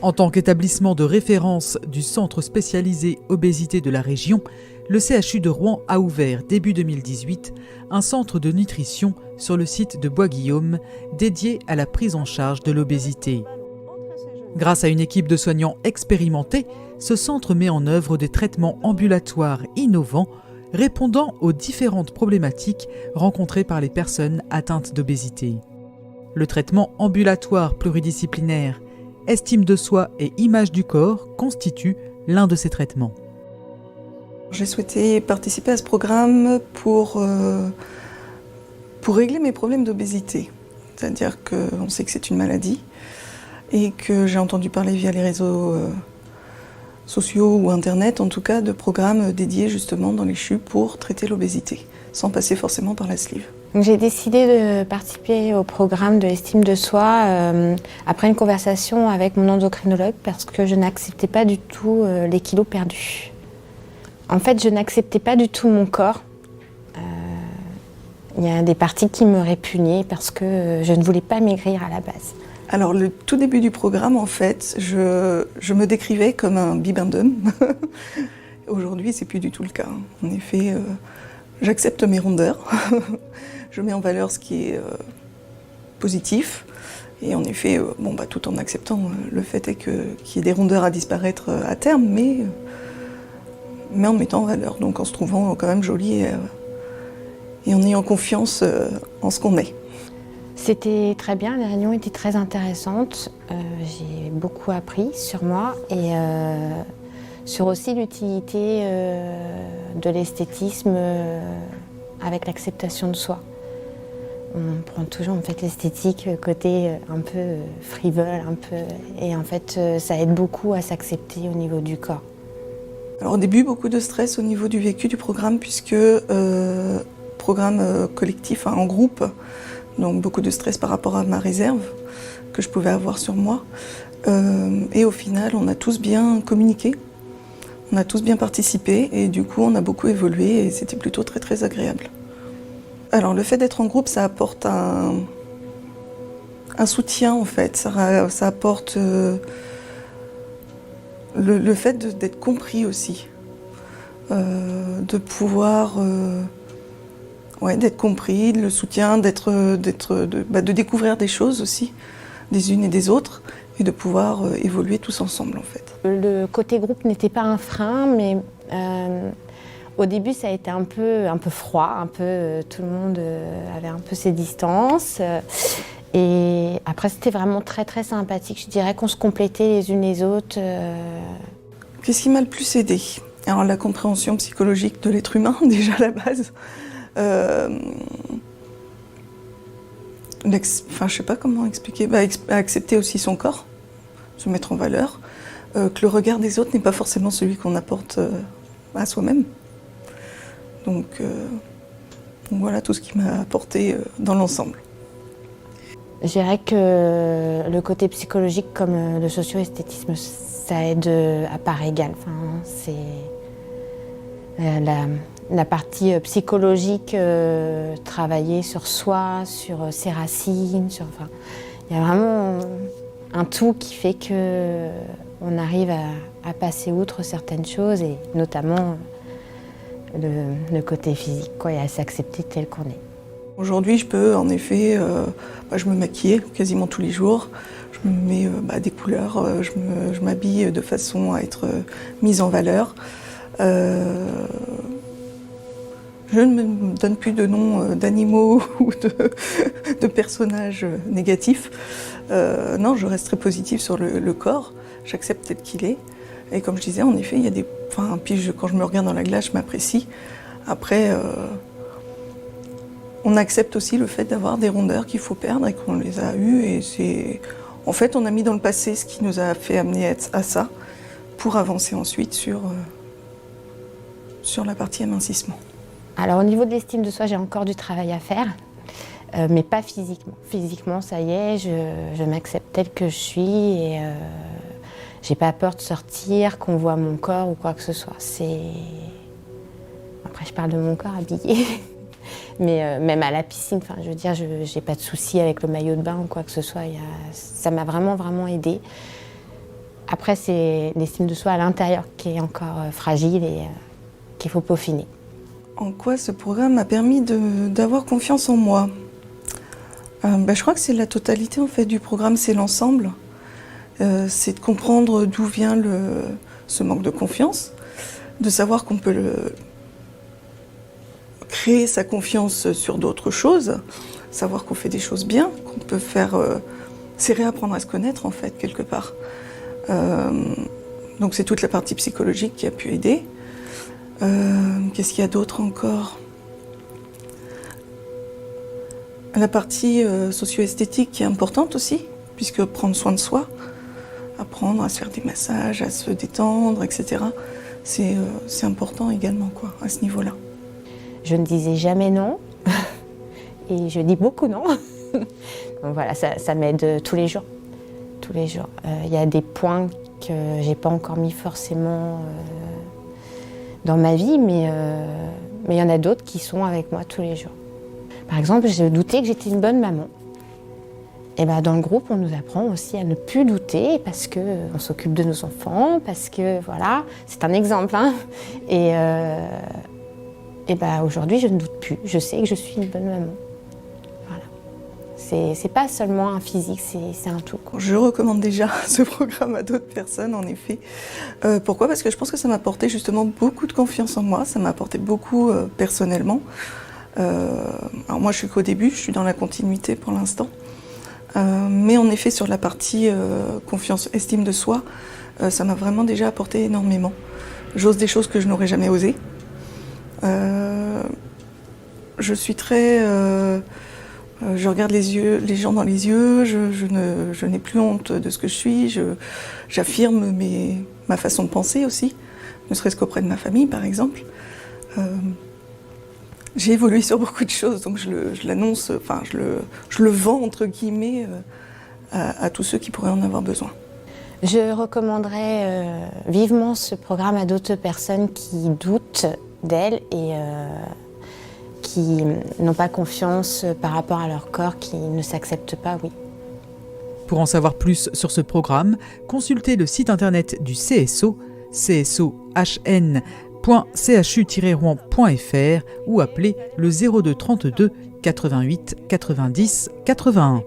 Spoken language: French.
En tant qu'établissement de référence du Centre spécialisé obésité de la région, le CHU de Rouen a ouvert début 2018 un centre de nutrition sur le site de Bois-Guillaume dédié à la prise en charge de l'obésité. Grâce à une équipe de soignants expérimentés, ce centre met en œuvre des traitements ambulatoires innovants répondant aux différentes problématiques rencontrées par les personnes atteintes d'obésité. Le traitement ambulatoire pluridisciplinaire estime de soi et image du corps constitue l'un de ces traitements. J'ai souhaité participer à ce programme pour régler mes problèmes d'obésité. C'est-à-dire qu'on sait que c'est une maladie et que j'ai entendu parler via les réseaux sociaux ou Internet, en tout cas, de programmes dédiés justement dans les CHU pour traiter l'obésité, sans passer forcément par la sleeve. J'ai décidé de participer au programme de l'estime de soi après une conversation avec mon endocrinologue parce que je n'acceptais pas du tout les kilos perdus. En fait, je n'acceptais pas du tout mon corps. Il y a des parties qui me répugnaient parce que je ne voulais pas maigrir à la base. Alors, le tout début du programme, en fait, je me décrivais comme un bibendum. Aujourd'hui, c'est plus du tout le cas. En effet, j'accepte mes rondeurs. Je mets en valeur ce qui est positif. Et en effet, tout en acceptant le fait qu'il y ait des rondeurs à disparaître à terme, mais en mettant en valeur. Donc en se trouvant quand même jolie et en ayant confiance en ce qu'on est. C'était très bien, les réunions étaient très intéressantes. J'ai beaucoup appris sur moi et sur aussi l'utilité de l'esthétisme avec l'acceptation de soi. On prend toujours en fait l'esthétique côté un peu frivole, et en fait ça aide beaucoup à s'accepter au niveau du corps. Alors au début, beaucoup de stress au niveau du vécu du programme puisque programme collectif en groupe, donc beaucoup de stress par rapport à ma réserve que je pouvais avoir sur moi. Et au final, on a tous bien communiqué, on a tous bien participé et du coup on a beaucoup évolué et c'était plutôt très très agréable. Alors le fait d'être en groupe, ça apporte un soutien en fait, ça apporte le fait d'être compris aussi, de pouvoir d'être compris, le soutien, de découvrir des choses aussi, des unes et des autres, et de pouvoir évoluer tous ensemble en fait. Le côté groupe n'était pas un frein, mais au début, ça a été un peu froid, tout le monde avait un peu ses distances. Et après, c'était vraiment très très sympathique. Je dirais qu'on se complétait les unes les autres. Qu'est-ce qui m'a le plus aidé? Alors la compréhension psychologique de l'être humain, déjà à la base. Je sais pas comment expliquer. Accepter aussi son corps, se mettre en valeur. Que le regard des autres n'est pas forcément celui qu'on apporte à soi-même. Donc voilà tout ce qui m'a apporté dans l'ensemble. Je dirais que le côté psychologique comme le socio-esthétisme, ça aide à part égale. C'est la partie psychologique, travailler sur soi, sur ses racines, il y a vraiment un tout qui fait qu'on arrive à passer outre certaines choses et notamment le côté physique, et à s'accepter tel qu'on est. Aujourd'hui, je peux en effet, je me maquille quasiment tous les jours, je me mets des couleurs, je m'habille de façon à être mise en valeur. Je ne me donne plus de noms d'animaux ou de personnages négatifs. Non, je reste très positive sur le corps, j'accepte tel qu'il est. Et comme je disais, en effet, il y a quand je me regarde dans la glace, je m'apprécie. Après, on accepte aussi le fait d'avoir des rondeurs qu'il faut perdre et qu'on les a eues. Et en fait, on a mis dans le passé ce qui nous a fait amener à ça pour avancer ensuite sur la partie amincissement. Alors au niveau de l'estime de soi, j'ai encore du travail à faire, mais pas physiquement. Physiquement, ça y est, je m'accepte telle que je suis et j'ai pas peur de sortir, qu'on voit mon corps ou quoi que ce soit. Après, je parle de mon corps habillé, mais même à la piscine, je veux dire, j'ai pas de soucis avec le maillot de bain ou quoi que ce soit. Ça m'a vraiment, vraiment aidée. Après, c'est l'estime de soi à l'intérieur qui est encore fragile et qu'il faut peaufiner. En quoi ce programme m'a permis d'avoir confiance en moi? Je crois que c'est la totalité en fait du programme, c'est l'ensemble. C'est de comprendre d'où vient ce manque de confiance, de savoir qu'on peut créer sa confiance sur d'autres choses, savoir qu'on fait des choses bien, qu'on peut faire... c'est réapprendre à se connaître en fait, quelque part. Donc c'est toute la partie psychologique qui a pu aider. Qu'est-ce qu'il y a d'autre encore? La partie socio-esthétique qui est importante aussi, puisque prendre soin de soi, apprendre à se faire des massages, à se détendre, etc. C'est important également, quoi, à ce niveau-là. Je ne disais jamais non, et je dis beaucoup non. Donc voilà, ça m'aide tous les jours. Tous les jours. Il y a des points que j'ai pas encore mis forcément dans ma vie, mais il y en a d'autres qui sont avec moi tous les jours. Par exemple, je doutais que j'étais une bonne maman. Et dans le groupe, on nous apprend aussi à ne plus douter parce qu'on s'occupe de nos enfants, parce que voilà, c'est un exemple. Hein. Et aujourd'hui, je ne doute plus. Je sais que je suis une bonne maman. Voilà. C'est pas seulement un physique, c'est un tout, quoi. Je recommande déjà ce programme à d'autres personnes, en effet. Pourquoi? Parce que je pense que ça m'a apporté justement beaucoup de confiance en moi. Ça m'a apporté beaucoup personnellement. Alors moi, je suis qu'au début, je suis dans la continuité pour l'instant. Mais en effet, sur la partie confiance, estime de soi, ça m'a vraiment déjà apporté énormément. J'ose des choses que je n'aurais jamais osées. Je suis très... je regarde les gens dans les yeux, je n'ai plus honte de ce que je suis, j'affirme ma façon de penser aussi, ne serait-ce qu'auprès de ma famille par exemple. J'ai évolué sur beaucoup de choses, donc je l'annonce, enfin je le vends entre guillemets à tous ceux qui pourraient en avoir besoin. Je recommanderais vivement ce programme à d'autres personnes qui doutent d'elles et qui n'ont pas confiance par rapport à leur corps, qui ne s'acceptent pas, oui. Pour en savoir plus sur ce programme, consultez le site internet du CSO, csohn.chu-rouen.fr ou appelez le 02 32 88 90 81.